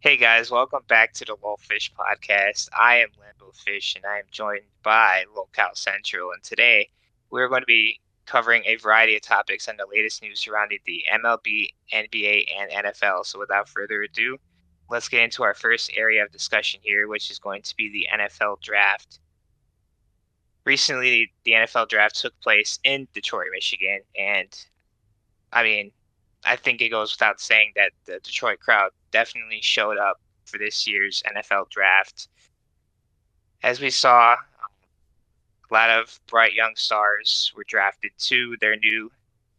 Hey guys, welcome back to the LolFish podcast. I am LolFish and I am joined by Locale Central. And today we're going to be covering a variety of topics and the latest news surrounding the MLB, NBA, and NFL. So without further ado, let's get into our first area of discussion here, which is going to be the NFL draft. Recently, the NFL draft took place in Detroit, Michigan, and I mean, I think it goes without saying that the Detroit crowd definitely showed up for this year's NFL draft. As we saw, a lot of bright young stars were drafted to their new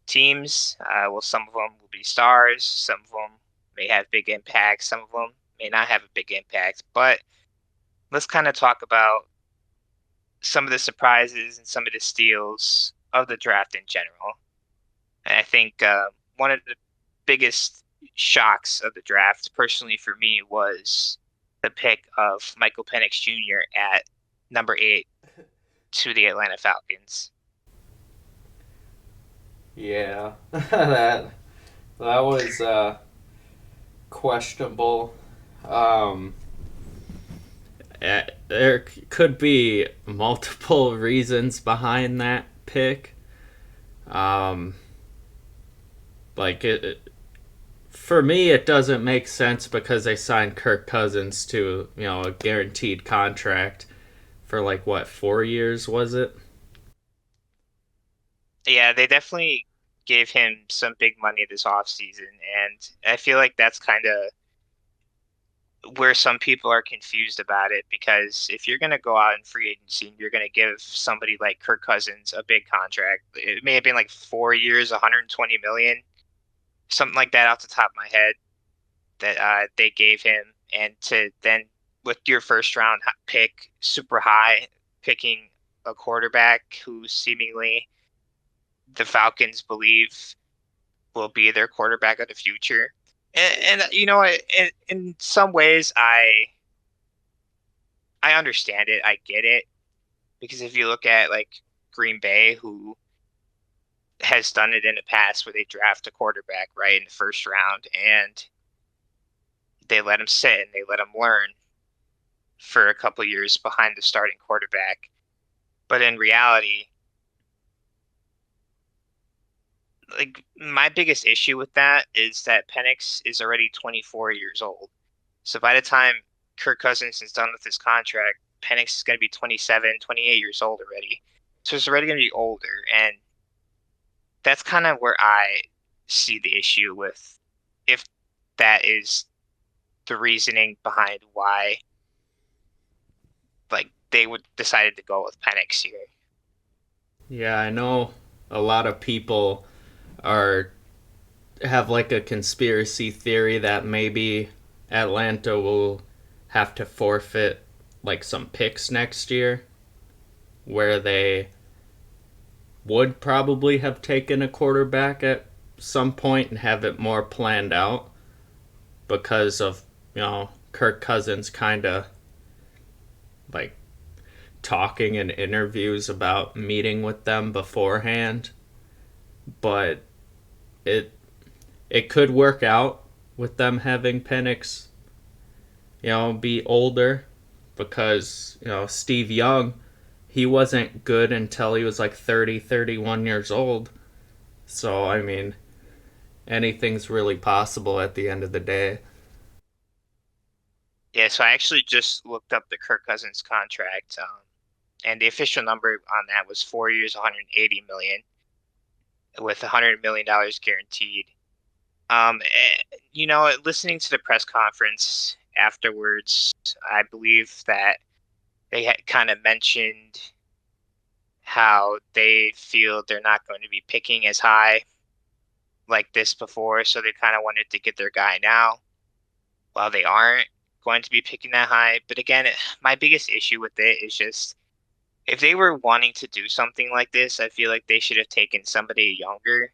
teams. Well, some of them will be stars, some of them may have big impacts, some of them may not have a big impact. But let's kind of talk about some of the surprises and some of the steals of the draft in general. And I think one of the biggest shocks of the draft, personally for me, was the pick of Michael Penix Jr. at number 8 to the Atlanta Falcons. Yeah, that was questionable. Um, there could be multiple reasons behind that pick. Um, for me, it doesn't make sense because they signed Kirk Cousins to a guaranteed contract for like what 4 years was it? Yeah, they definitely gave him some big money this offseason, and I feel like that's kind of where some people are confused about it because if you're going to go out in free agency and you're going to give somebody like Kirk Cousins a big contract, it may have been like 4 years, 120 million, something like that off the top of my head that they gave him, and to then with your first round pick super high, picking a quarterback who seemingly the Falcons believe will be their quarterback of the future. And you know, in some ways, I understand it. I get it because if you look at like Green Bay, who has done it in the past, where they draft a quarterback right in the first round and they let him sit and they let him learn for a couple years behind the starting quarterback. But in reality, like my biggest issue with that is that Penix is already 24 years old. So by the time Kirk Cousins is done with his contract, Penix is going to be 27, 28 years old already. So he's already going to be older. And that's kind of where I see the issue with if that is the reasoning behind why like they would decided to go with Penix here. Yeah, I know a lot of people are have like a conspiracy theory that maybe Atlanta will have to forfeit like some picks next year where they would probably have taken a quarterback at some point and have it more planned out because of, Kirk Cousins kind of like talking in interviews about meeting with them beforehand. But it it could work out with them having Penix, be older because, Steve Young, he wasn't good until he was like 30, 31 years old. So, I mean, anything's really possible at the end of the day. Yeah, so I actually just looked up the Kirk Cousins contract, and the official number on that was 4 years, 180 million, with $100 million guaranteed. Listening to the press conference afterwards, I believe that they had kind of mentioned how they feel they're not going to be picking as high like this before, so they kind of wanted to get their guy now while they aren't going to be picking that high. But again, my biggest issue with it is just if they were wanting to do something like this, I feel like they should have taken somebody younger,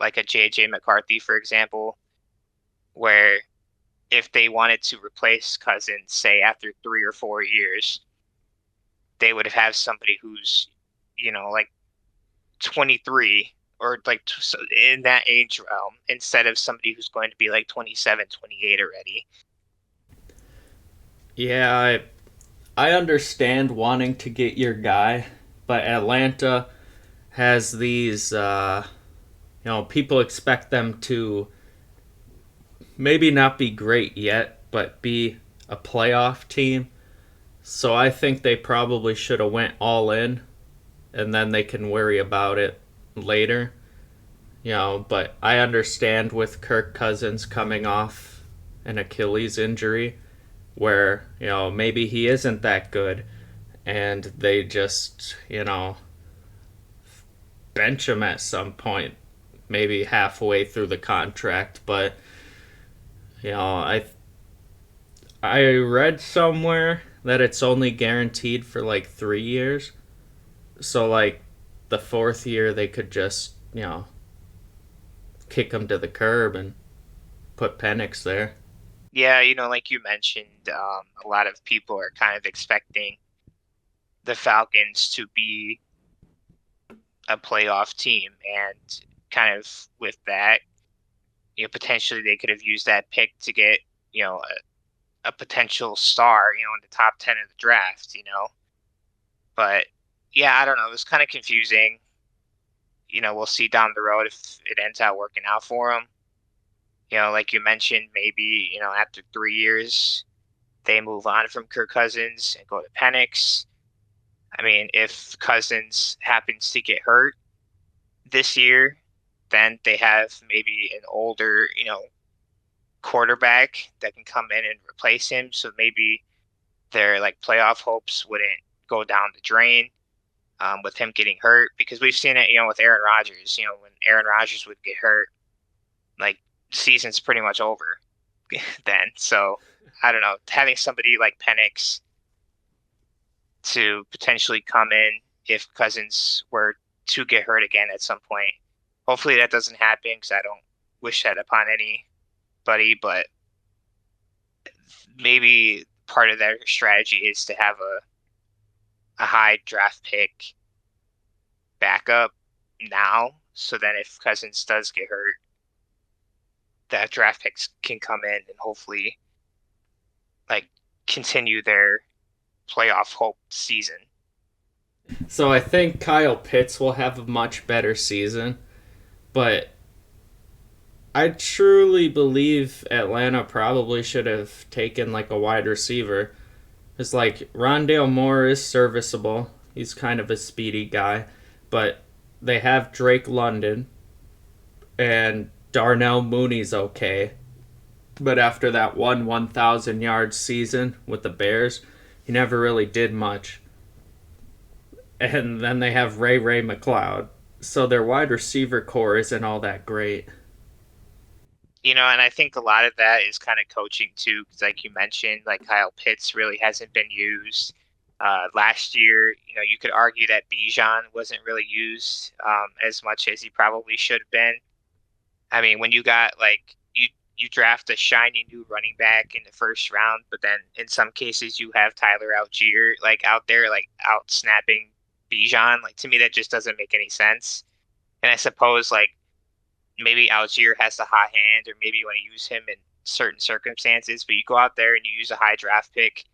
like a JJ McCarthy, for example, where if they wanted to replace Cousins, say after 3 or 4 years, they would have somebody who's, like 23 or like in that age realm instead of somebody who's going to be like 27, 28 already. Yeah, I understand wanting to get your guy, but Atlanta has these people expect them to maybe not be great yet, but be a playoff team. So I think they probably should have went all in and then they can worry about it later. But I understand with Kirk Cousins coming off an Achilles injury where, maybe he isn't that good and they just, bench him at some point, maybe halfway through the contract. But, I read somewhere that it's only guaranteed for like 3 years. So, like, the fourth year, they could just, kick him to the curb and put Penix there. Yeah, like you mentioned, a lot of people are kind of expecting the Falcons to be a playoff team, and kind of with that, potentially they could have used that pick to get, a potential star, in the top 10 of the draft. But yeah, I don't know. It was kind of confusing. We'll see down the road if it ends out working out for them. Like you mentioned, maybe, after 3 years, they move on from Kirk Cousins and go to Penix. I mean, if Cousins happens to get hurt this year, then they have maybe an older, quarterback that can come in and replace him. So maybe their like playoff hopes wouldn't go down the drain with him getting hurt, because we've seen it, with Aaron Rodgers. When Aaron Rodgers would get hurt, like season's pretty much over then. So I don't know, having somebody like Penix to potentially come in if Cousins were to get hurt again at some point. Hopefully that doesn't happen, because I don't wish that upon anybody. But maybe part of their strategy is to have a high draft pick backup now, so that if Cousins does get hurt, that draft picks can come in and hopefully like continue their playoff hope season. So I think Kyle Pitts will have a much better season, but I truly believe Atlanta probably should have taken like a wide receiver. It's like Rondale Moore is serviceable. He's kind of a speedy guy, but they have Drake London and Darnell Mooney's okay. But after that 1,000 yard season with the Bears, he never really did much. And then they have Ray McLeod. So their wide receiver core isn't all that great. And I think a lot of that is kind of coaching too, because like you mentioned, like Kyle Pitts really hasn't been used. Last year, you could argue that Bijan wasn't really used as much as he probably should have been. I mean, when you got like you draft a shiny new running back in the first round, but then in some cases you have Tyler Algier like out there like out snapping Bijan. Like, to me, that just doesn't make any sense. And I suppose like maybe Algier has the hot hand, or maybe you want to use him in certain circumstances, but you go out there and you use a high draft pick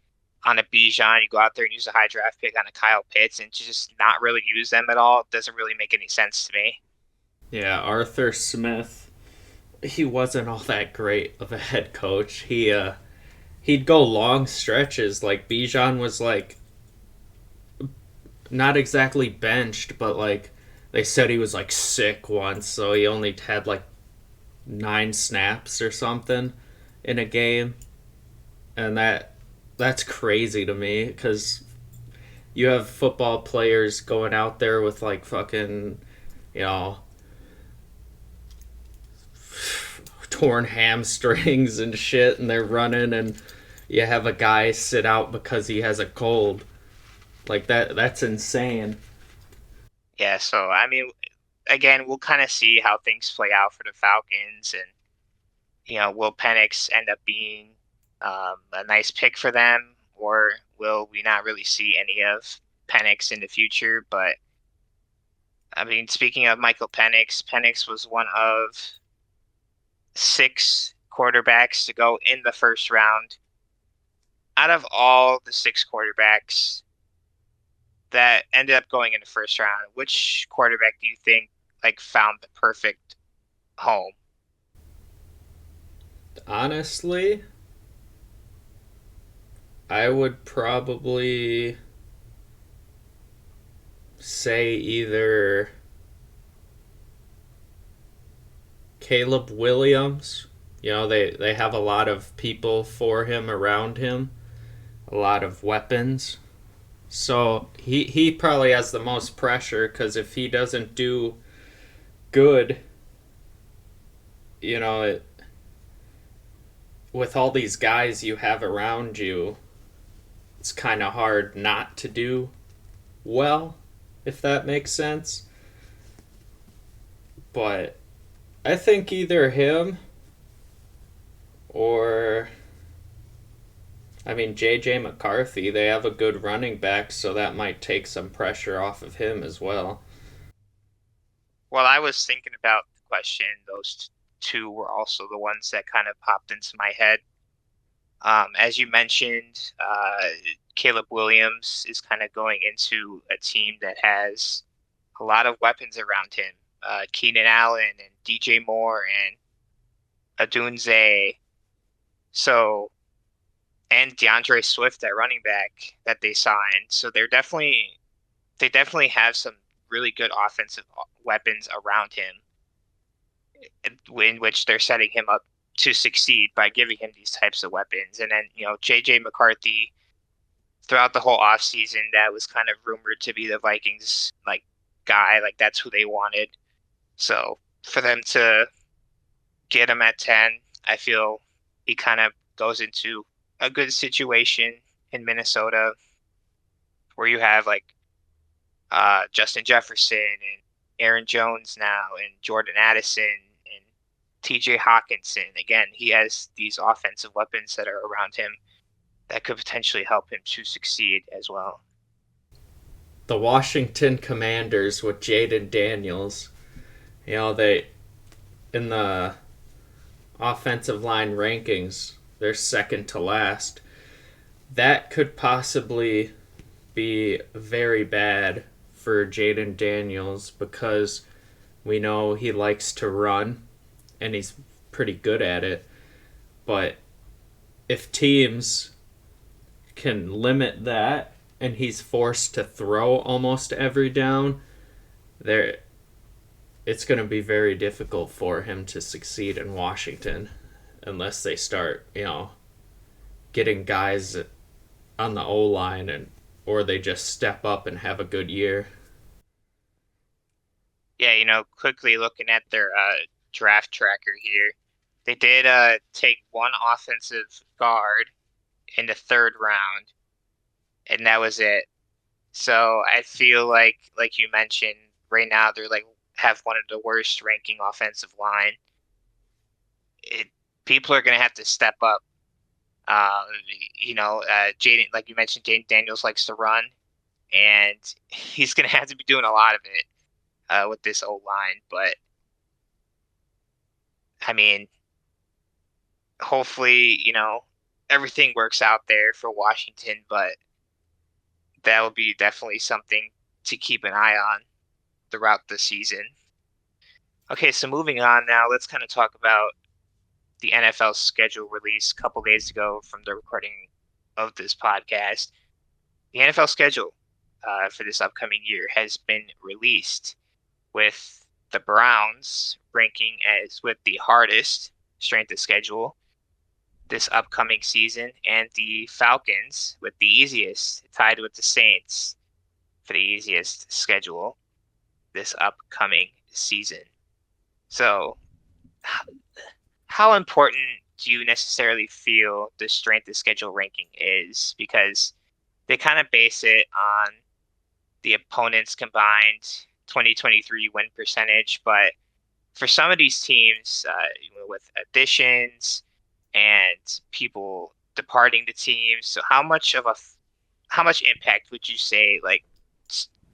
on a Bijan, you go out there and use a high draft pick on a Kyle Pitts, and just not really use them at all doesn't really make any sense to me. Yeah, Arthur Smith, he wasn't all that great of a head coach. He'd go long stretches. Like Bijan was like not exactly benched, but like they said he was like sick once, so he only had like 9 snaps or something in a game, and that's crazy to me because you have football players going out there with like fucking, you know, torn hamstrings and shit, and they're running, and you have a guy sit out because he has a cold. Like that's insane. Yeah, so I mean, again, we'll kind of see how things play out for the Falcons, and will Penix end up being a nice pick for them, or will we not really see any of Penix in the future? But I mean, speaking of Michael Penix, Penix was one of 6 quarterbacks to go in the first round out of all the six quarterbacks that ended up going in the first round, which quarterback do you think like found the perfect home? Honestly, I would probably say either Caleb Williams. You know, they have a lot of people for him around him, a lot of weapons. So he probably has the most pressure because if he doesn't do good, you know, with all these guys you have around you, it's kind of hard not to do well, if that makes sense. But I think either him or I mean JJ McCarthy, they have a good running back, so that might take some pressure off of him as well. Well, I was thinking about the question. Those two were also the ones that kind of popped into my head. As you mentioned, Caleb Williams is kind of going into a team that has a lot of weapons around him. Keenan Allen and DJ Moore and Adunze. So, and DeAndre Swift at running back that they signed. So they definitely have some really good offensive weapons around him in which they're setting him up to succeed by giving him these types of weapons. And then, JJ McCarthy throughout the whole offseason that was kind of rumored to be the Vikings like guy, like that's who they wanted. So for them to get him at 10, I feel he kind of goes into a good situation in Minnesota where you have like Justin Jefferson and Aaron Jones now and Jordan Addison and TJ Hawkinson. Again, he has these offensive weapons that are around him that could potentially help him to succeed as well. The Washington Commanders with Jaden Daniels, you know, they in the offensive line rankings, they're second to last. That could possibly be very bad for Jaden Daniels because we know he likes to run and he's pretty good at it. But if teams can limit that and he's forced to throw almost every down, there it's going to be very difficult for him to succeed in Washington unless they start, you know, getting guys on the O line and or they just step up and have a good year. Yeah, quickly looking at their draft tracker here, they did take one offensive guard in the third round, and that was it. So I feel like you mentioned, right now they're like have one of the worst ranking offensive line. It People are gonna have to step up. Uh, Jaden, like you mentioned, Jaden Daniels likes to run, and he's gonna have to be doing a lot of it with this O line. But I mean, hopefully, everything works out there for Washington. But that will be definitely something to keep an eye on throughout the season. Okay, so moving on now, let's kind of talk about the NFL schedule released a couple days ago from the recording of this podcast. The NFL schedule for this upcoming year has been released, with the Browns ranking as with the hardest strength of schedule this upcoming season, and the Falcons with the easiest, tied with the Saints for the easiest schedule this upcoming season. So, how important do you necessarily feel the strength of schedule ranking is? Because they kind of base it on the opponent's combined 2023 win percentage, but for some of these teams, with additions and people departing the team, so how much impact would you say like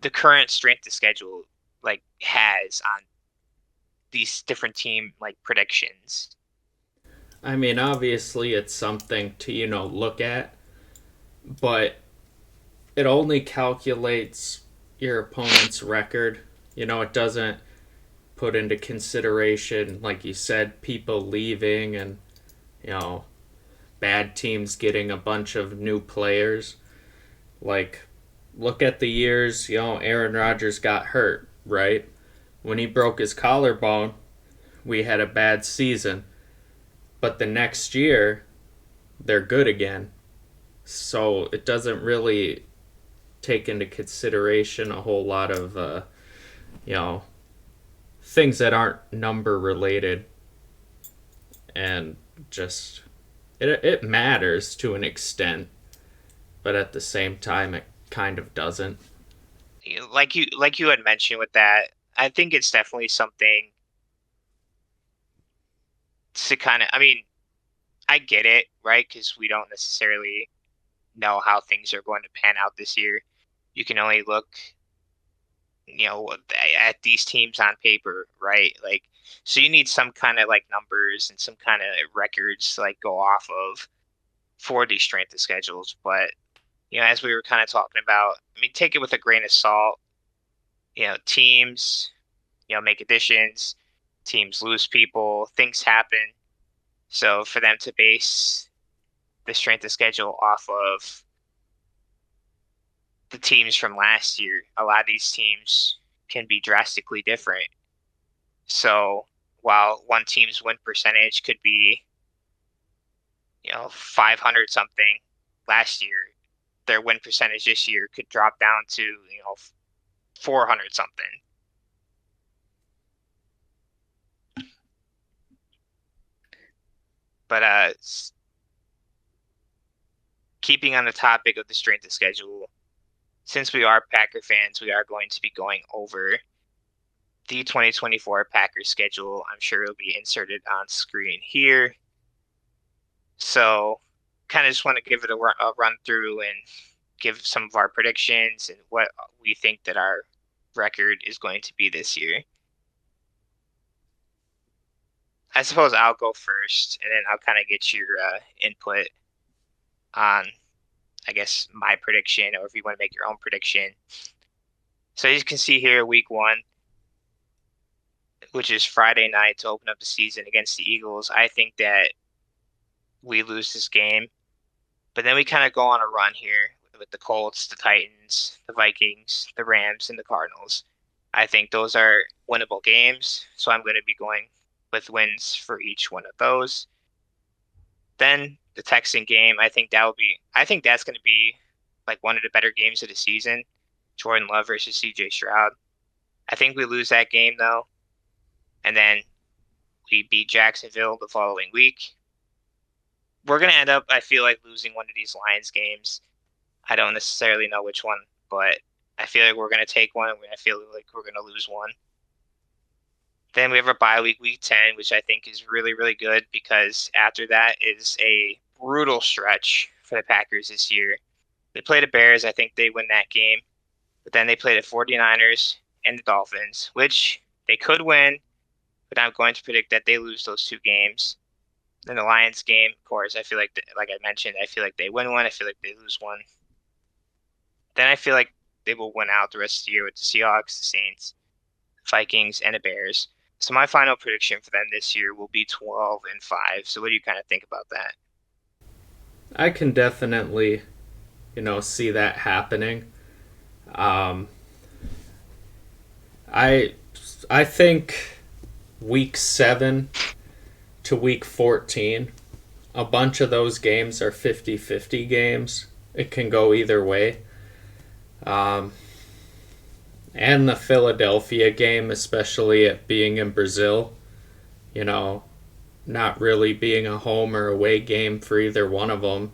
the current strength of schedule like has on these different team like predictions? I mean, obviously it's something to, you know, look at, but it only calculates your opponent's record. It doesn't put into consideration, like you said, people leaving and, you know, bad teams getting a bunch of new players. Like, look at the years, Aaron Rodgers got hurt, right? When he broke his collarbone, we had a bad season. But the next year, they're good again. So it doesn't really take into consideration a whole lot of, you know, things that aren't number related. And just, it matters to an extent, but at the same time, it kind of doesn't. Like you had mentioned with that, I think it's definitely something to kind of. I mean, I get it, right? Because we don't necessarily know how things are going to pan out this year. You can only look, at these teams on paper, right? Like, so you need some kind of like numbers and some kind of records to like go off of for these strength of schedules. But as we were kind of talking about, I mean, take it with a grain of salt. Teams, make additions, teams lose people, things happen. So for them to base the strength of schedule off of the teams from last year, a lot of these teams can be drastically different. So while one team's win percentage could be, 500 something last year, their win percentage this year could drop down to, 400 something. But keeping on the topic of the strength of schedule, since we are Packer fans, we are going to be going over the 2024 Packers schedule. I'm sure it'll be inserted on screen here. So, kind of just want to give it a run through and give some of our predictions and what we think that our record is going to be this year. I suppose I'll go first, and then I'll kind of get your input on, I guess, my prediction, or if you want to make your own prediction. So as you can see here, week 1, which is Friday night to open up the season against the Eagles, I think that we lose this game. But then we kind of go on a run here with the Colts, the Titans, the Vikings, the Rams, and the Cardinals. I think those are winnable games, so I'm going to be going with wins for each one of those. Then the Texan game, I think that's going to be like one of the better games of the season. Jordan Love versus CJ Stroud. I think we lose that game though. And then we beat Jacksonville the following week. We're going to end up, I feel like, losing one of these Lions games. I don't necessarily know which one, but I feel like we're going to take one. I feel like we're going to lose one. Then we have a bye week, week 10, which I think is really, really good because after that is a brutal stretch for the Packers this year. They play the Bears. I think they win that game. But then they play the 49ers and the Dolphins, which they could win, but I'm going to predict that they lose those 2 games. Then the Lions game, of course, I feel like I mentioned, I feel like they win one. I feel like they lose one. Then I feel like they will win out the rest of the year with the Seahawks, the Saints, Vikings, and the Bears. So my final prediction for them this year will be 12-5. So what do you kind of think about that? I can definitely, see that happening. Um, I I think week 7 to week 14, a bunch of those games are 50-50 games. It can go either way. Um, and the Philadelphia game, especially it being in Brazil, you know, not really being a home or away game for either one of them.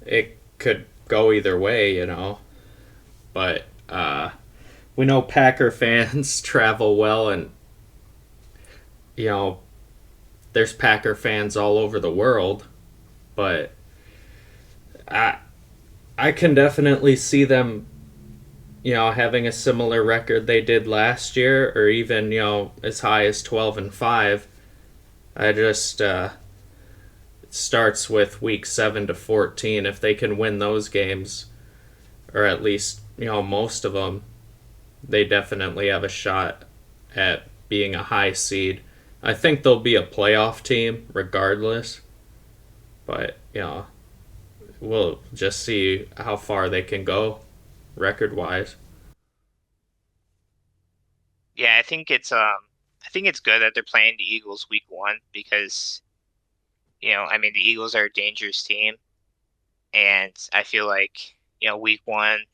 It could go either way. But we know Packer fans travel well, and, you know, there's Packer fans all over the world. But I, I can definitely see them, having a similar record they did last year, or even, as high as 12-5. I just starts with week 7 to 14. If they can win those games, or at least, most of them, they definitely have a shot at being a high seed. I think they'll be a playoff team regardless, but, we'll just see how far they can go record wise. Yeah, I think it's good that they're playing the Eagles week 1 because I mean the Eagles are a dangerous team, and I feel like week 1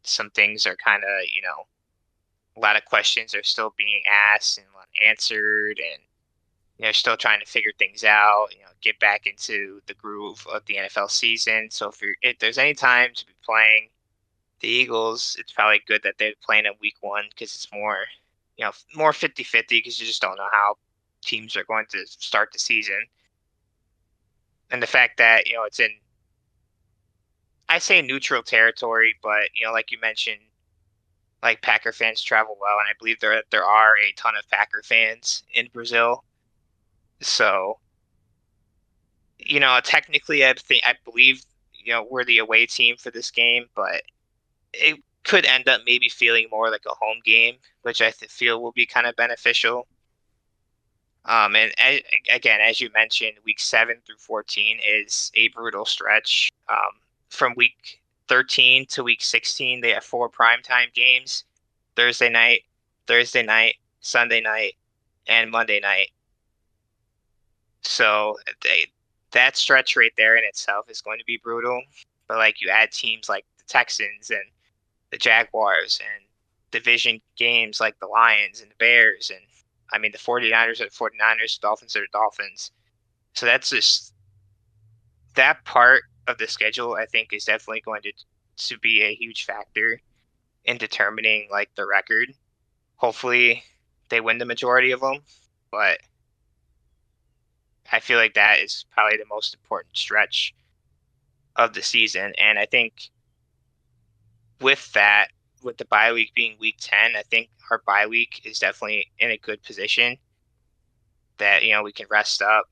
some things are kind of a lot of questions are still being asked and unanswered, and still trying to figure things out. Get back into the groove of the NFL season. So if there's any time to be playing the Eagles, it's probably good that they're playing in week 1 because it's more 50-50 because you just don't know how teams are going to start the season. And the fact that, it's in, I say neutral territory, but, like you mentioned, like Packer fans travel well. And I believe there are a ton of Packer fans in Brazil. So, technically, I believe, we're the away team for this game, but it could end up maybe feeling more like a home game, which feel will be kind of beneficial. And again, as you mentioned, week 7 through 14 is a brutal stretch. From week 13 to week 16, they have 4 primetime games: Thursday night, Thursday night, Sunday night, and Monday night. So that stretch right there in itself is going to be brutal. But like you add teams like the Texans and the Jaguars and division games like the Lions and the Bears, and I mean the 49ers are the 49ers, the Dolphins are the Dolphins. So that's just that part of the schedule I think is definitely going to be a huge factor in determining like the record. Hopefully they win the majority of them, but I feel like that is probably the most important stretch of the season. And I think with that, with the bye week being week 10, I think our bye week is definitely in a good position that, we can rest up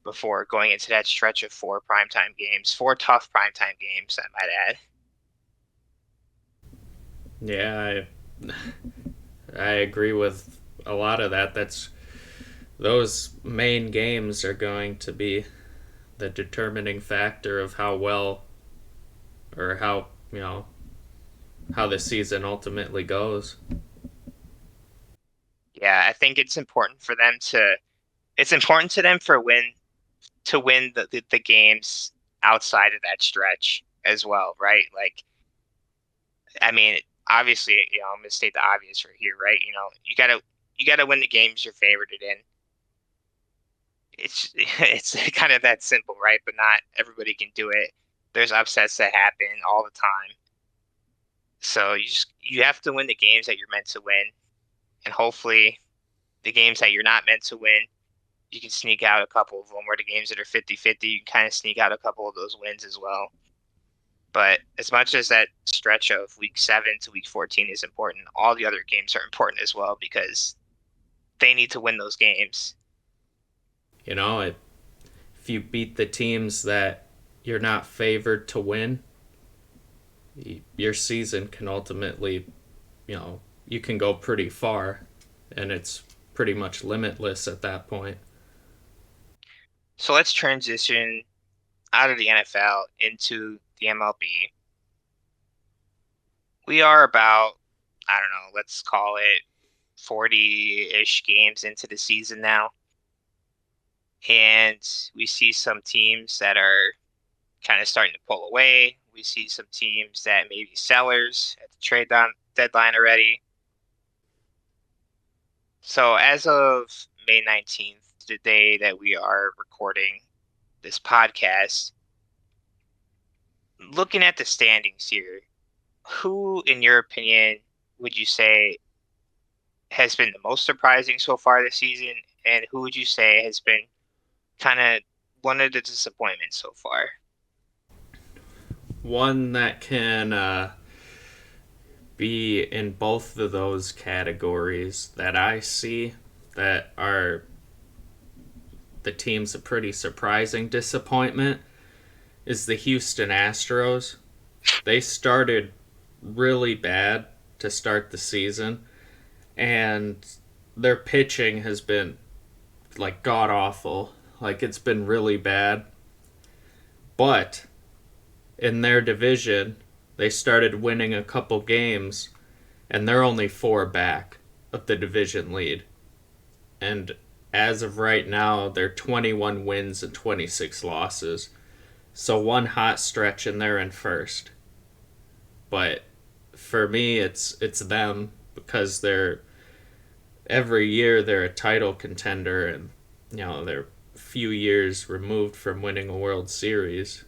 before going into that stretch of 4 primetime games, 4 tough primetime games, I might add. Yeah, I agree with a lot of that. Those main games are going to be the determining factor of how well, or how the season ultimately goes. Yeah, I think it's important to them for win to win the games outside of that stretch as well, right? Like, I mean, obviously, I'm gonna state the obvious right here, right? You gotta win the games you're favored in. It's kind of that simple, right? But not everybody can do it. There's upsets that happen all the time. So you have to win the games that you're meant to win, and hopefully the games that you're not meant to win, you can sneak out a couple of them. Where the games that are 50-50, you can kind of sneak out a couple of those wins as well. But as much as that stretch of week 7 to week 14 is important, all the other games are important as well because they need to win those games. You know, if you beat the teams that you're not favored to win, your season can ultimately, you can go pretty far, and it's pretty much limitless at that point. So let's transition out of the NFL into the MLB. We are about, I don't know, let's call it 40-ish games into the season now. And we see some teams that are kind of starting to pull away. We see some teams that may be sellers at the deadline already. So as of May 19th, the day that we are recording this podcast, looking at the standings here, who, in your opinion, would you say has been the most surprising so far this season, and who would you say has been kind of one of the disappointments so far? One that can be in both of those categories that I see that are the team's a pretty surprising disappointment is the Houston Astros. They started really bad to start the season, and their pitching has been like god awful. Like it's been really bad. But in their division, they started winning a couple games, and they're only four back of the division lead. And as of right now, they're 21 wins and 26 losses. So one hot stretch and they're in first. But for me, it's them because they're every year they're a title contender, and they're a few years removed from winning a World Series.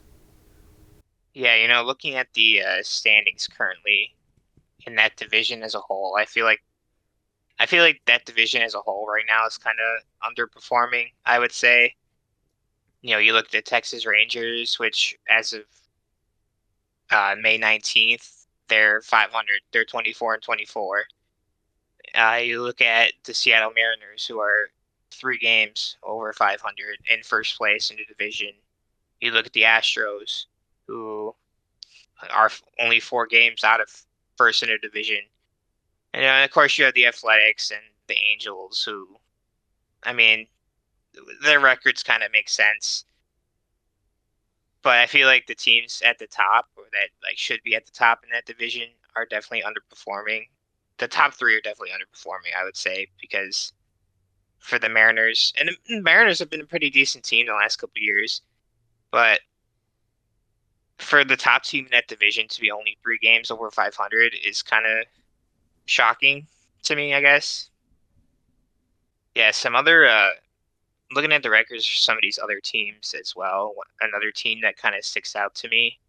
Yeah, looking at the standings currently in that division as a whole, I feel like that division as a whole right now is kind of underperforming, I would say. You look at the Texas Rangers, which as of May 19th, they're 500. They're 24 and 24. You look at the Seattle Mariners, who are 3 games over 500 in first place in the division. You look at the Astros, who are only 4 games out of first in the division. And of course, you have the Athletics and the Angels, who, I mean, their records kind of make sense. But I feel like the teams at the top, or that like should be at the top in that division, are definitely underperforming. The top three are definitely underperforming, I would say, because for the Mariners, and the Mariners have been a pretty decent team the last couple of years, but for the top team in that division to be only 3 games over 500 is kind of shocking to me, I guess. Yeah, some other looking at the records for some of these other teams as well. Another team that kind of sticks out to me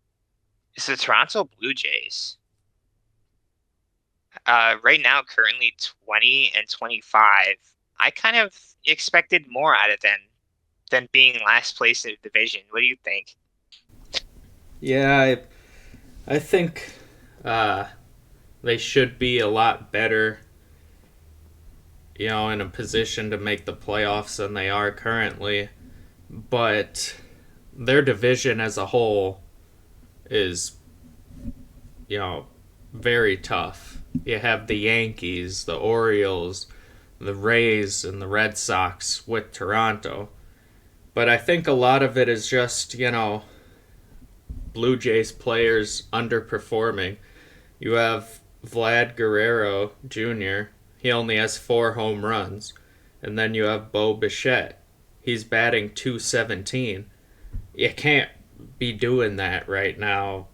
is the Toronto Blue Jays. Right now, currently 20 and 25. I kind of expected more out of them than being last place in the division. What do you think? Yeah, I think uh, they should be a lot better, in a position to make the playoffs than they are currently. But their division as a whole is, you know, very tough. You have the Yankees, the Orioles, the Rays, and the Red Sox with Toronto. But I think a lot of it is just, Blue Jays players underperforming. You have Vlad Guerrero Jr., he only has 4 home runs. And then you have Bo Bichette. He's batting 217. You can't be doing that right now,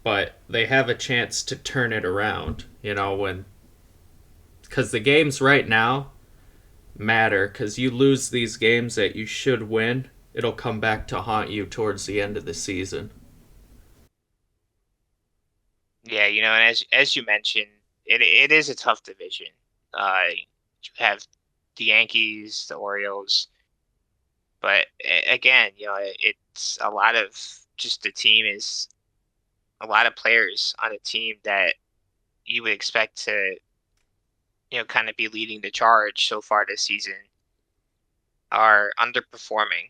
but they have a chance to turn it around, when. Because the games right now matter, because you lose these games that you should win, it'll come back to haunt you towards the end of the season. Yeah, and as you mentioned, it is a tough division. You have the Yankees, the Orioles, but again, it's a lot of just the team is a lot of players on a team that you would expect to, kind of be leading the charge so far this season are underperforming,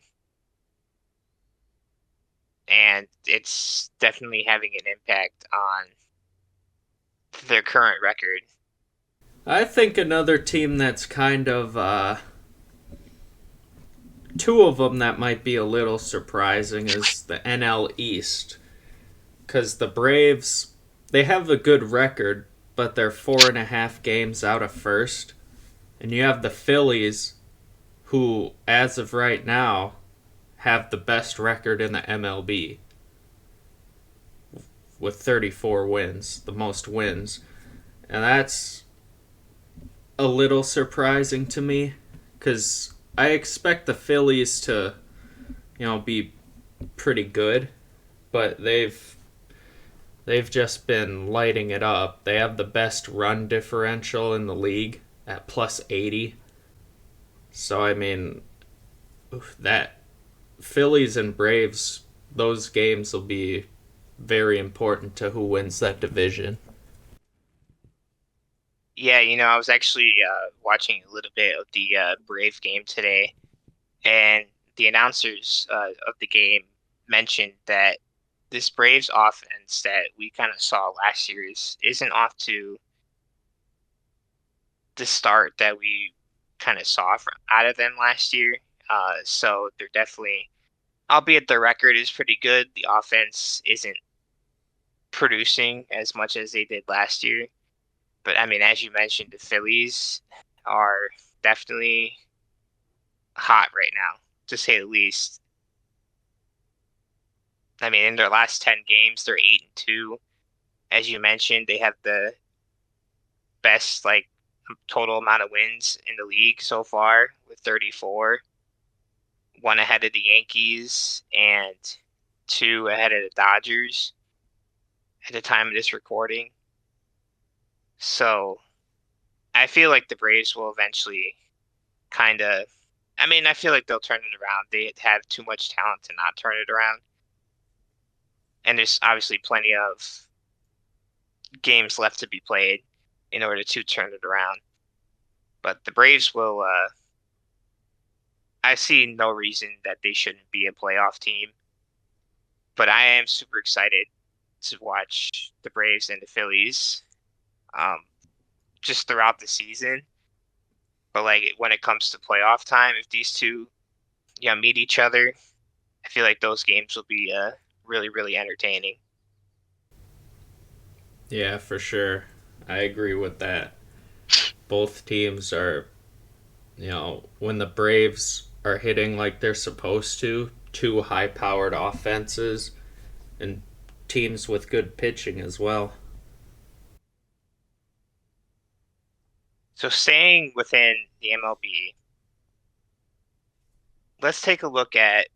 and it's definitely having an impact on their current record. I think another team that's kind of two of them that might be a little surprising is the NL East, because the Braves, they have a good record, but they're 4.5 games out of first. And you have the Phillies, who, as of right now, have the best record in the MLB with 34 wins, the most wins. And that's a little surprising to me because I expect the Phillies to, be pretty good, but they've just been lighting it up. They have the best run differential in the league at plus 80. So I mean, that Phillies and Braves, those games will be very important to who wins that division. Yeah, I was actually watching a little bit of the Brave game today, and the announcers of the game mentioned that this Braves offense that we kind of saw last year isn't off to the start that we kind of saw from out of them last year. So they're definitely, albeit their record is pretty good, the offense isn't producing as much as they did last year. But I mean, as you mentioned, the Phillies are definitely hot right now, to say the least. I mean, in their last 10 games, they're 8-2. As you mentioned, they have the best like total amount of wins in the league so far with 34, one ahead of the Yankees and two ahead of the Dodgers at the time of this recording. So I feel like the Braves will eventually kind of. I mean, I feel like they'll turn it around. They have too much talent to not turn it around. And there's obviously plenty of games left to be played in order to turn it around. But the Braves will. I see no reason that they shouldn't be a playoff team. But I am super excited to watch the Braves and the Phillies um, just throughout the season. But like when it comes to playoff time, if these two meet each other, I feel like those games will be really really entertaining. Yeah, for sure. I agree with that. Both teams are, when the Braves are hitting like they're supposed to, two high powered offenses and teams with good pitching as well. So staying within the MLB, let's take a look at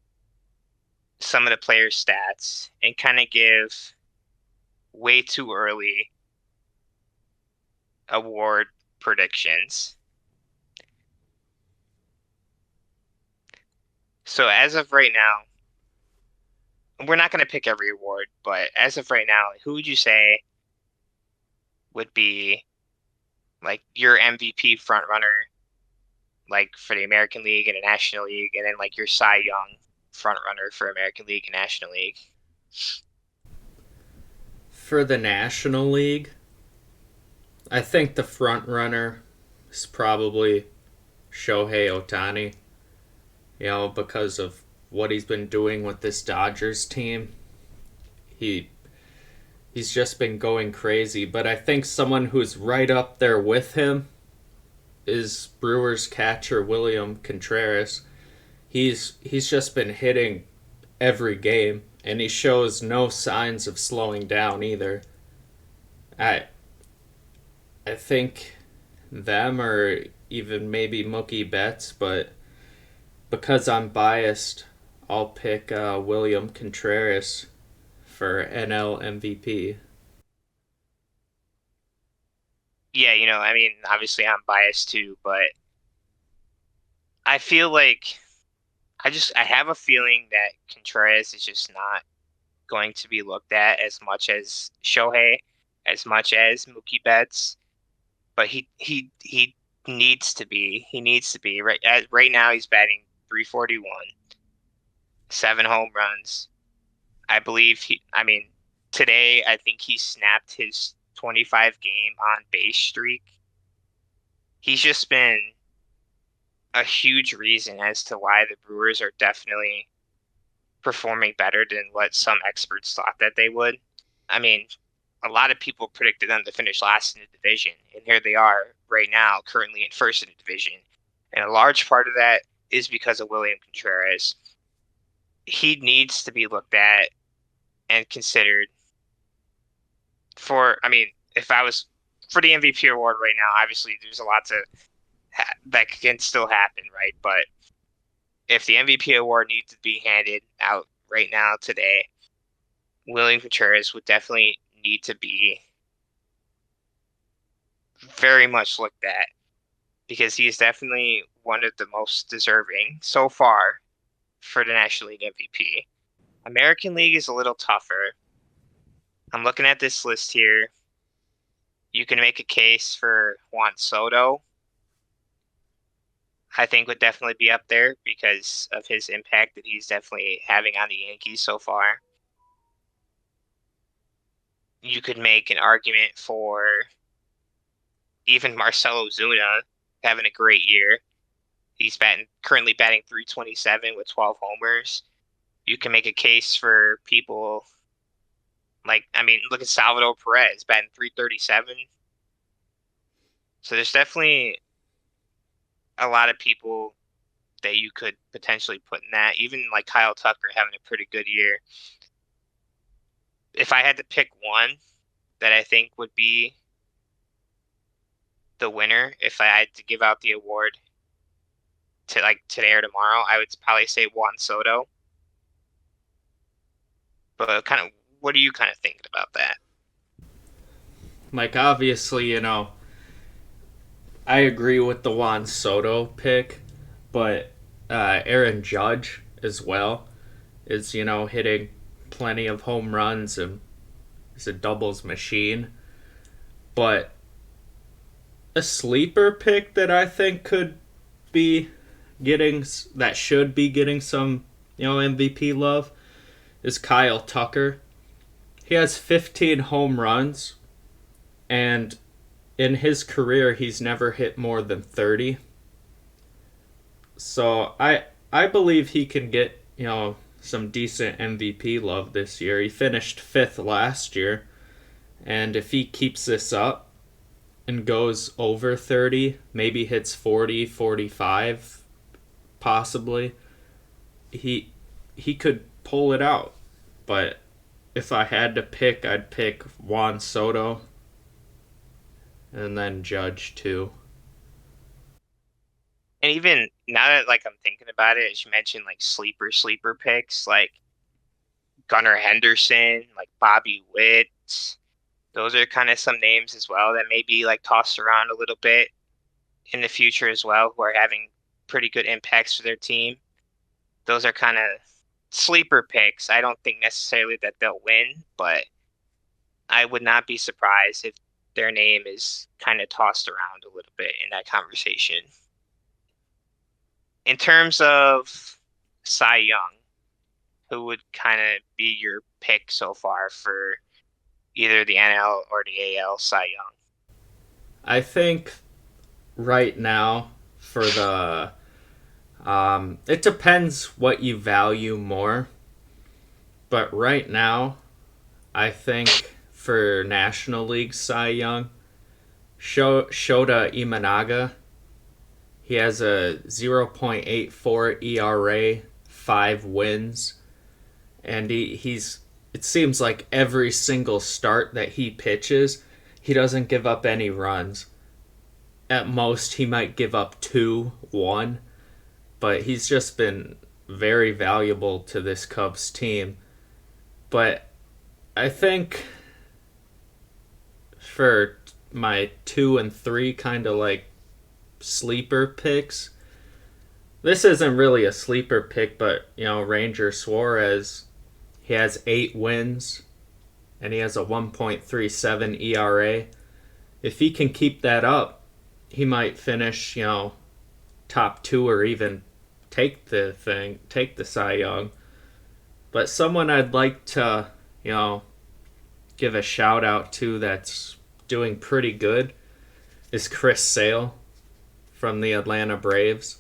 some of the players' stats and kind of give way too early award predictions. So as of right now, we're not going to pick every award, but as of right now, who would you say would be like your MVP front runner, like for the American League and the National League, and then like your Cy Young front runner for American League and National League? For the National League, I think the front runner is probably Shohei Ohtani, because of what he's been doing with this Dodgers team. He he's just been going crazy, but I think someone who's right up there with him is Brewers catcher William Contreras. He's just been hitting every game and he shows no signs of slowing down either. I I think them or even maybe Mookie Betts, but because I'm biased, I'll pick William Contreras for NL MVP. Yeah, I mean, obviously I'm biased too, but I feel like I have a feeling that Contreras is just not going to be looked at as much as Shohei, as much as Mookie Betts, but he needs to be. He needs to be right now. He's batting 341, 7 home runs. I believe he. I mean, today I think he snapped his 25 game on base streak. He's just been a huge reason as to why the Brewers are definitely performing better than what some experts thought that they would. I mean, a lot of people predicted them to finish last in the division, and here they are right now, currently in first in the division. And a large part of that is because of William Contreras. He needs to be looked at and considered for. I mean, if I was for the MVP award right now, obviously there's a lot that can still happen, right? But if the MVP award needs to be handed out right now today, William Contreras would definitely need to be very much looked at because he is definitely one of the most deserving so far for the National League MVP. American League is a little tougher. I'm looking at this list here. You can make a case for Juan Soto. I think would definitely be up there because of his impact that he's definitely having on the Yankees so far. You could make an argument for even Marcelo Zuna having a great year. He's currently batting 327 with 12 homers. You can make a case for people like, I mean, look at Salvador Perez batting 337. So there's definitely a lot of people that you could potentially put in that. Even like Kyle Tucker having a pretty good year. If I had to pick one that I think would be the winner, if I had to give out the award to like today or tomorrow, I would probably say Juan Soto. But kind of, what are you kind of thinking about that? Like, obviously, I agree with the Juan Soto pick, but Aaron Judge as well is, hitting plenty of home runs and is a doubles machine. But a sleeper pick that I think could be that should be getting some, MVP love is Kyle Tucker. He has 15 home runs, and in his career, he's never hit more than 30. So I believe he can get, some decent MVP love this year. He finished fifth last year, and if he keeps this up and goes over 30, maybe hits 40, 45, possibly, he he could pull it out. But if I had to pick, I'd pick Juan Soto and then Judge too. And even now that like I'm thinking about it, as you mentioned, like sleeper picks, like Gunnar Henderson, like Bobby Witt, those are kind of some names as well that may be like tossed around a little bit in the future as well, who are having pretty good impacts for their team. Those are kind of sleeper picks. I don't think necessarily that they'll win, but I would not be surprised if their name is kind of tossed around a little bit in that conversation. In terms of Cy Young, who would kind of be your pick so far for either the NL or the AL Cy Young? I think right now for the it depends what you value more, but right now I think for National League Cy Young, Shota Imanaga, he has a 0.84 ERA, 5 wins, and he's it seems like every single start that he pitches, he doesn't give up any runs. At most, he might give up two, one, but he's just been very valuable to this Cubs team. But I think for my 2 and 3 kind of like sleeper picks, this isn't really a sleeper pick, but Ranger Suarez, he has 8 wins and he has a 1.37 ERA. If he can keep that up, he might finish, top two or even take the Cy Young. But someone I'd like to, give a shout out to that's doing pretty good is Chris Sale from the Atlanta Braves.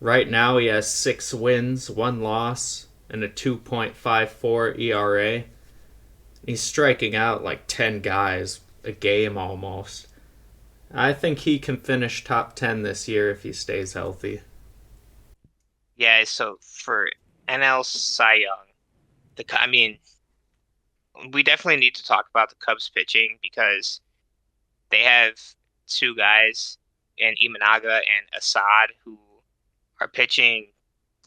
Right now he has 6 wins, 1 loss, and a 2.54 ERA. He's striking out like 10 guys a game almost. I think he can finish top 10 this year if he stays healthy. Yeah, so for NL Cy Young, I mean, we definitely need to talk about the Cubs pitching because they have two guys in Imanaga and Assad who are pitching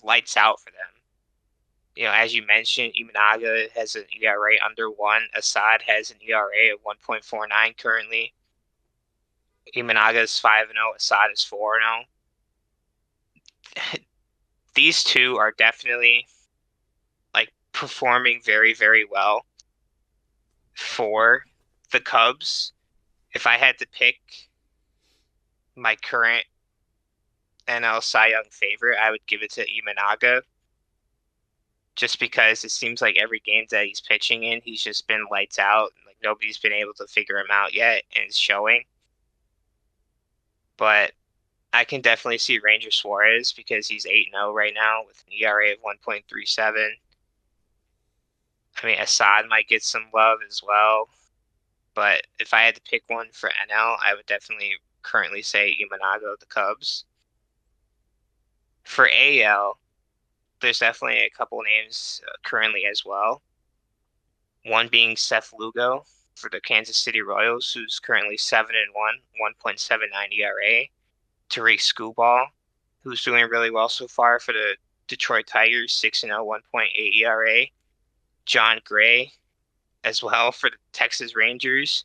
lights out for them. As you mentioned, Imanaga has an ERA under one. Assad has an ERA of 1.49 currently. Imanaga is 5-0. Assad is 4-0. These two are definitely like performing very, very well for the Cubs. If I had to pick my current NL Cy Young favorite, I would give it to Imanaga just because it seems like every game that he's pitching in, he's just been lights out. Like nobody's been able to figure him out yet, and it's showing. But I can definitely see Ranger Suarez because he's 8-0 right now with an ERA of 1.37. I mean, Assad might get some love as well. But if I had to pick one for NL, I would definitely currently say Imanaga of the Cubs. For AL, there's definitely a couple names currently as well. One being Seth Lugo for the Kansas City Royals, who's currently 7-1, 1.79 ERA. Tariq Skubal, who's doing really well so far for the Detroit Tigers, 6-0, 1.8 ERA. John Gray as well for the Texas Rangers,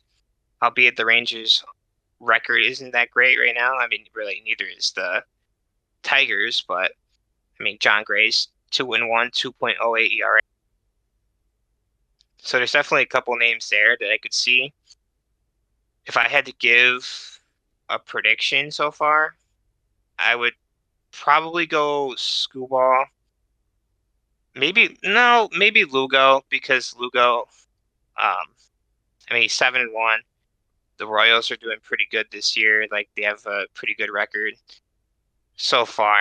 albeit the Rangers' record isn't that great right now. I mean, really, neither is the Tigers, but I mean, John Gray's 2-1, 2.08 ERA. So there's definitely a couple names there that I could see. If I had to give a prediction so far, I would probably go Skubal. Maybe no, maybe Lugo because Lugo, I mean, he's 7-1. The Royals are doing pretty good this year. Like they have a pretty good record so far.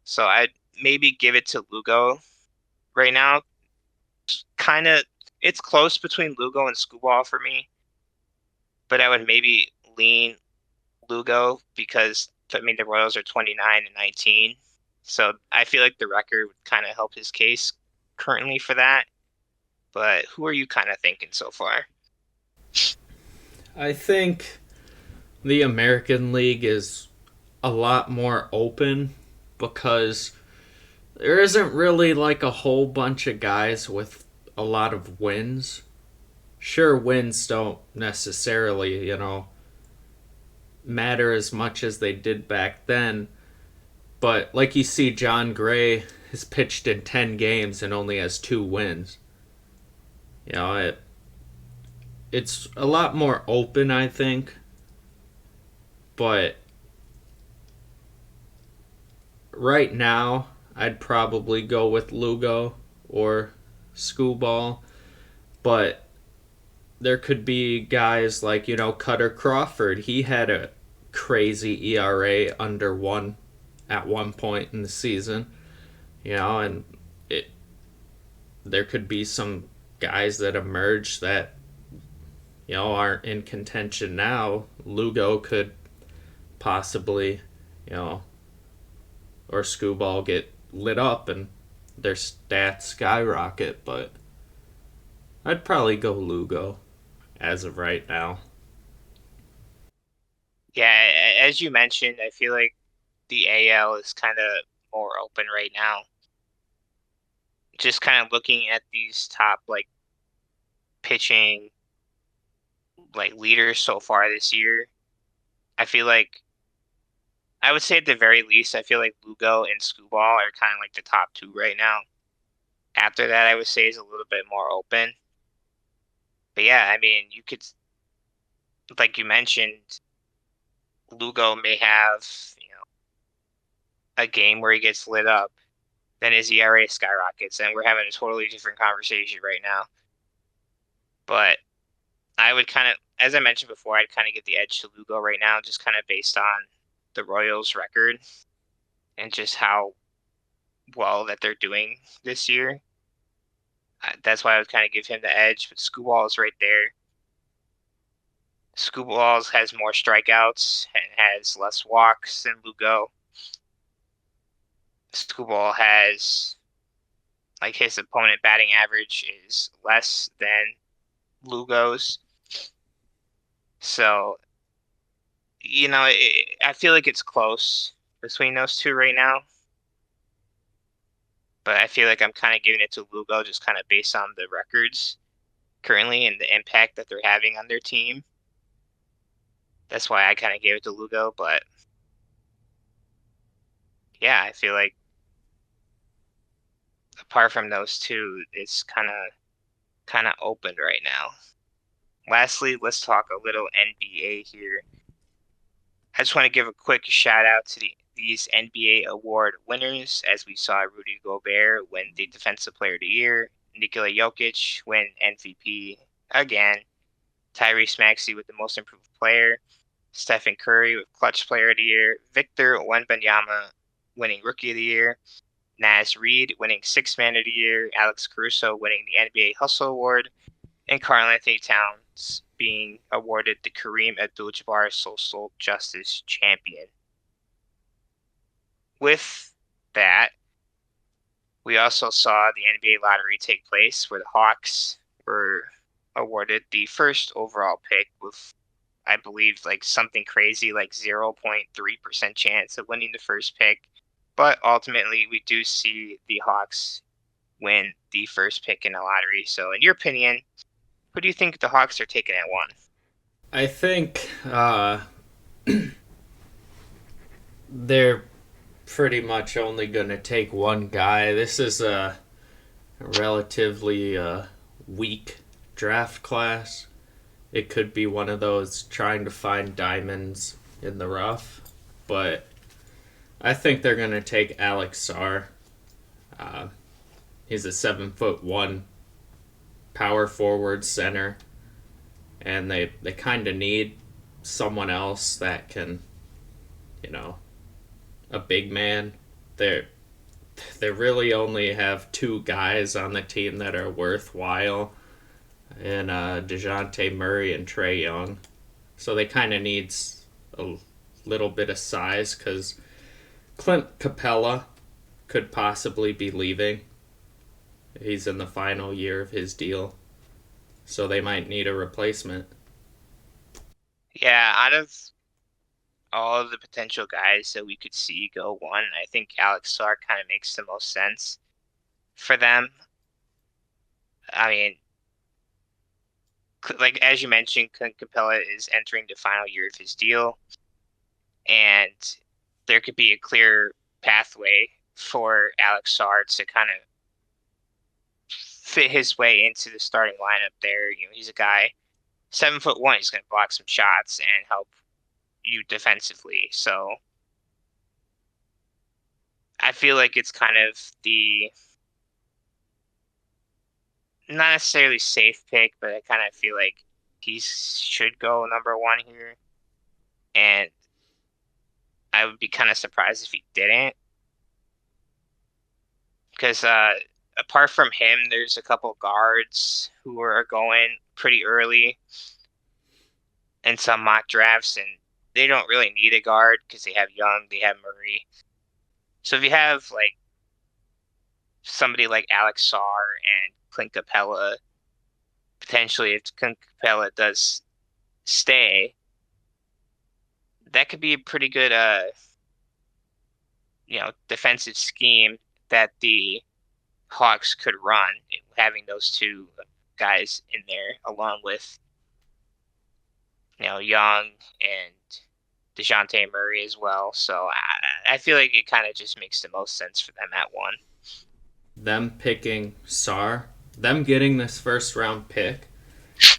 So I'd maybe give it to Lugo right now. Kind of, it's close between Lugo and Skubal for me, but I would maybe lean Lugo because I mean the Royals are 29-19, so I feel like the record would kind of help his case currently for that. But who are you kind of thinking so far? I think the American League is a lot more open because there isn't really like a whole bunch of guys with a lot of wins. Sure, wins don't necessarily, matter as much as they did back then, but like you see, John Gray has pitched in 10 games and only has 2 wins. You know, it's a lot more open, I think, but right now, I'd probably go with Lugo or Skubal, but there could be guys like, Cutter Crawford. He had a crazy ERA under 1 at one point in the season, and it there could be some guys that emerge that, aren't in contention now. Lugo could possibly, you know, or Skubal get lit up and their stats skyrocket, but I'd probably go Lugo as of right now. Yeah, as you mentioned, I feel like the AL is kind of more open right now. Just kind of looking at these top like pitching like leaders so far this year, I feel like I would say at the very least, I feel like Lugo and Skubal are kind of like the top two right now. After that, I would say is a little bit more open. But yeah, I mean, you could, like you mentioned, Lugo may have, a game where he gets lit up, then his ERA skyrockets, and we're having a totally different conversation right now. But I would kind of, as I mentioned before, I'd kind of get the edge to Lugo right now, just kind of based on the Royals' record and just how well that they're doing this year. That's why I would kind of give him the edge. But Skubal is right there. Skubal has more strikeouts and has less walks than Lugo. Skubal has like his opponent batting average is less than Lugo's. So, I feel like it's close between those two right now. But I feel like I'm kind of giving it to Lugo just kind of based on the records currently and the impact that they're having on their team. That's why I kind of gave it to Lugo. But yeah, I feel like apart from those two, it's kind of open right now. Lastly, let's talk a little NBA here. I just want to give a quick shout out to these NBA award winners, as we saw Rudy Gobert win the Defensive Player of the Year, Nikola Jokic win MVP again, Tyrese Maxey with the Most Improved Player, Stephen Curry with Clutch Player of the Year, Victor Wembanyama winning Rookie of the Year, Naz Reid winning Sixth Man of the Year, Alex Caruso winning the NBA Hustle Award, and Karl-Anthony Towns being awarded the Kareem Abdul-Jabbar Social Justice Champion. With that, we also saw the NBA lottery take place where the Hawks were awarded the first overall pick with, I believe, like something crazy like 0.3% chance of winning the first pick. But ultimately, we do see the Hawks win the first pick in the lottery. So, in your opinion, who do you think the Hawks are taking at one? I think they're pretty much only going to take one guy. This is a relatively weak draft class. It could be one of those trying to find diamonds in the rough, but I think they're going to take Alex Sarr. Uh, he's a 7'1" power forward center, and they kind of need someone else that can, you know, a big man. They they really only have two guys on the team that are worthwhile, and DeJounte Murray and Trey Young. So they kind of needs a little bit of size because Clint Capella could possibly be leaving. He's in the final year of his deal, so they might need a replacement. Yeah, out of all of the potential guys that we could see go one, I think Alex Sarr kind of makes the most sense for them. I mean, like as you mentioned, Clint Capella is entering the final year of his deal, and there could be a clear pathway for Alex Sarr to kind of fit his way into the starting lineup there. You know, he's a guy 7'1". He's going to block some shots and help you defensively. So I feel like it's kind of the not necessarily safe pick, but I kind of feel like he should go number one here. And I would be kind of surprised if he didn't. Because apart from him, there's a couple guards who are going pretty early in some mock drafts, and they don't really need a guard because they have Young, they have Murray. So if you have like somebody like Alex Sarr and Clint Capella, potentially if Clint Capella does stay, that could be a pretty good defensive scheme that the Hawks could run, having those two guys in there along with Young and DeJounte Murray as well. So I feel like it kind of just makes the most sense for them at one. Them picking Sar, them getting this first round pick,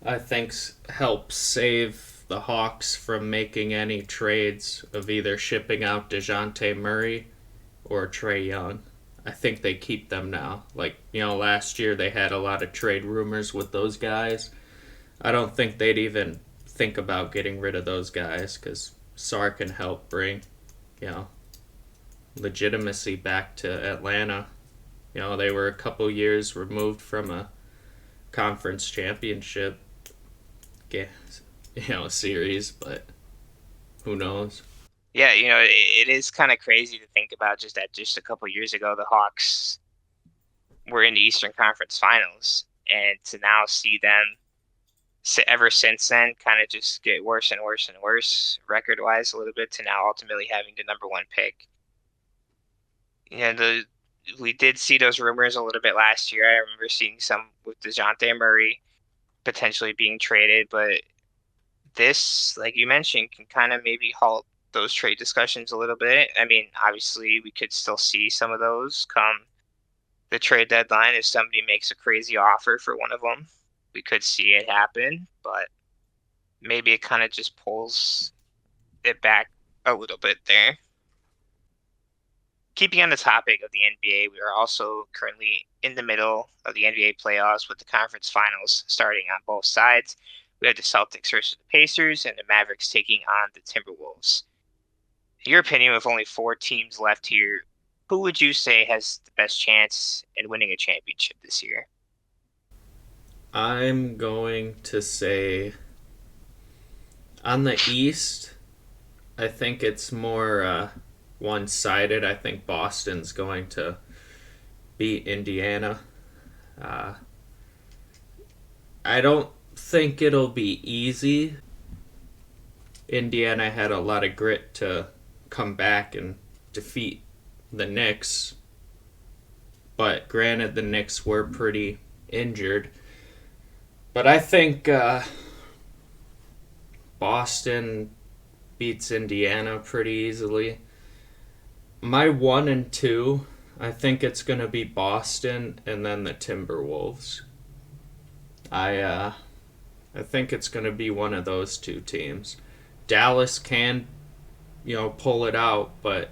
I think helps save the Hawks from making any trades of either shipping out DeJounte Murray or Trey Young. I think they keep them now. Like, last year they had a lot of trade rumors with those guys. I don't think they'd even think about getting rid of those guys because Sar can help bring, you know, legitimacy back to Atlanta. They were a couple years removed from a conference championship, series, but who knows? Yeah, it is kind of crazy to think about just that just a couple years ago the Hawks were in the Eastern Conference Finals, and to now see them ever since then kind of just get worse and worse and worse record wise a little bit to now ultimately having the number one pick. We did see those rumors a little bit last year. I remember seeing some with DeJounte Murray potentially being traded, but this, like you mentioned, can kind of maybe halt those trade discussions a little bit. I mean, obviously, we could still see some of those come the trade deadline if somebody makes a crazy offer for one of them. We could see it happen, but maybe it kind of just pulls it back a little bit there. Keeping on the topic of the NBA, we are also currently in the middle of the NBA playoffs with the conference finals starting on both sides. We have the Celtics versus the Pacers and the Mavericks taking on the Timberwolves. In your opinion, with only four teams left here, who would you say has the best chance in winning a championship this year? I'm going to say on the East, I think it's more one sided. I think Boston's going to beat Indiana. Uh, I don't think it'll be easy. Indiana had a lot of grit to come back and defeat the Knicks, but granted, the Knicks were pretty injured. But I think Boston beats Indiana pretty easily. My one and two, I think it's going to be Boston and then the Timberwolves. I uh, I think it's going to be one of those two teams. Dallas can, pull it out, but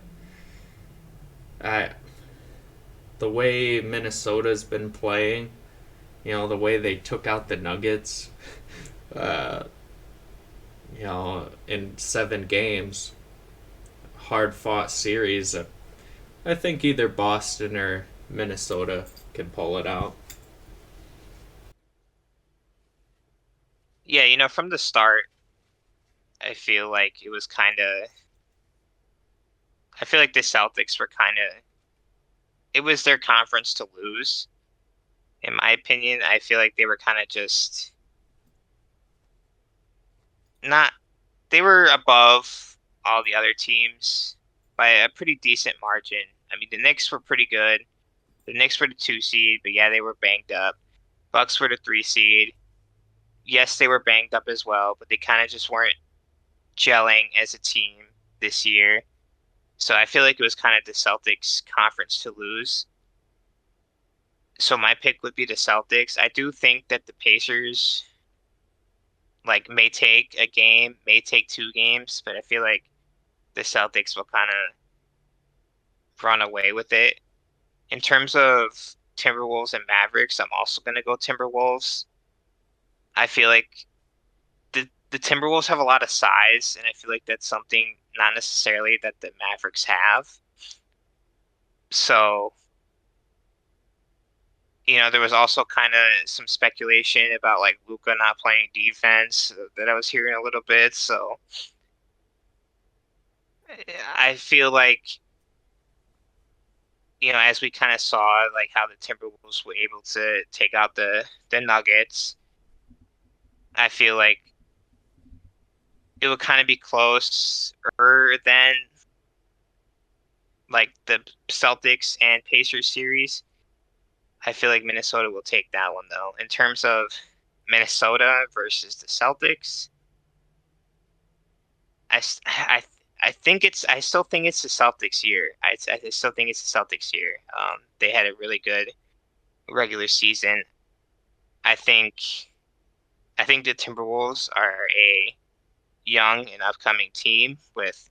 I the way Minnesota's been playing, the way they took out the Nuggets, uh, in 7 games, hard fought series. I think either Boston or Minnesota can pull it out. Yeah, from the start, I feel like it was kind of, I feel like the Celtics were kind of, it was their conference to lose. In my opinion, I feel like they were kind of just not, they were above all the other teams by a pretty decent margin. I mean, the Knicks were pretty good. The Knicks were the 2 seed, but yeah, they were banged up. Bucks were the 3 seed. Yes, they were banged up as well, but they kind of just weren't gelling as a team this year. So I feel like it was kind of the Celtics conference to lose. So my pick would be the Celtics. I do think that the Pacers like may take a game, may take 2 games, but I feel like the Celtics will kind of run away with it. In terms of Timberwolves and Mavericks, I'm also going to go Timberwolves. I feel like the Timberwolves have a lot of size, and I feel like that's something not necessarily that the Mavericks have. So, there was also kind of some speculation about like Luka not playing defense that I was hearing a little bit. So, I feel like, as we kind of saw, like how the Timberwolves were able to take out the Nuggets, I feel like it would kind of be closer than like the Celtics and Pacers series. I feel like Minnesota will take that one though. In terms of Minnesota versus the Celtics, I think I still think it's the Celtics year. I still think it's the Celtics year. They had a really good regular season. I think I think the Timberwolves are a young and upcoming team with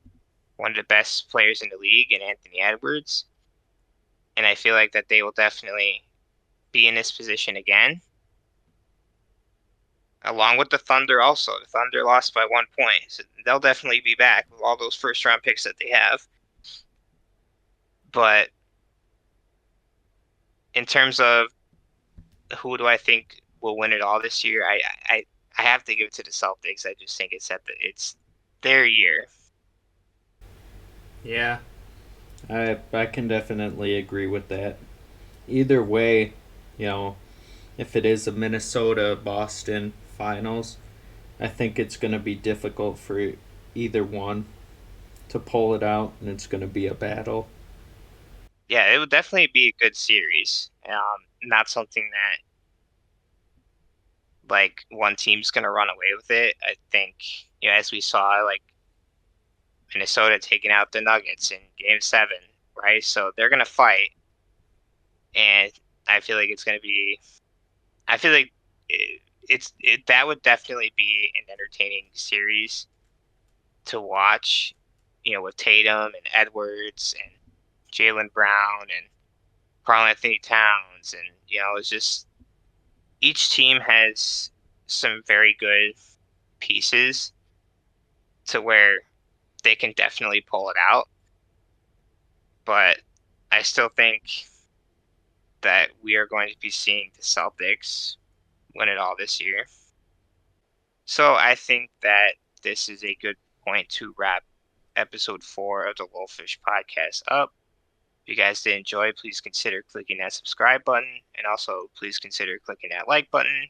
one of the best players in the league in Anthony Edwards, and I feel like that they will definitely be in this position again. Along with the Thunder, also the Thunder lost by 1 point, so they'll definitely be back with all those first round picks that they have. But in terms of who do I think will win it all this year, I have to give it to the Celtics. I just think it's their year. Yeah, I can definitely agree with that. Either way, you know, if it is a Minnesota Boston finals, I think it's going to be difficult for either one to pull it out, and it's going to be a battle. Yeah, it would definitely be a good series. Not something that like one team's gonna run away with it. I think, as we saw, like Minnesota taking out the Nuggets in Game 7, right? So they're gonna fight, and I feel like it's gonna be. I feel like that would definitely be an entertaining series to watch. with Tatum and Edwards and Jalen Brown and Karl Anthony Towns, and it's just each team has some very good pieces to where they can definitely pull it out. But I still think that we are going to be seeing the Celtics win it all this year. So I think that this is a good point to wrap Ep.4 of the LolFish podcast up. If you guys did enjoy, please consider clicking that subscribe button, and also please consider clicking that like button.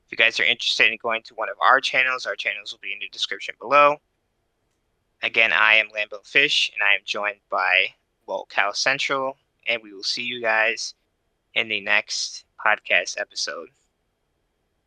If you guys are interested in going to one of our channels will be in the description below. Again, I am LolFish, and I am joined by Cow Central, and we will see you guys in the next podcast episode.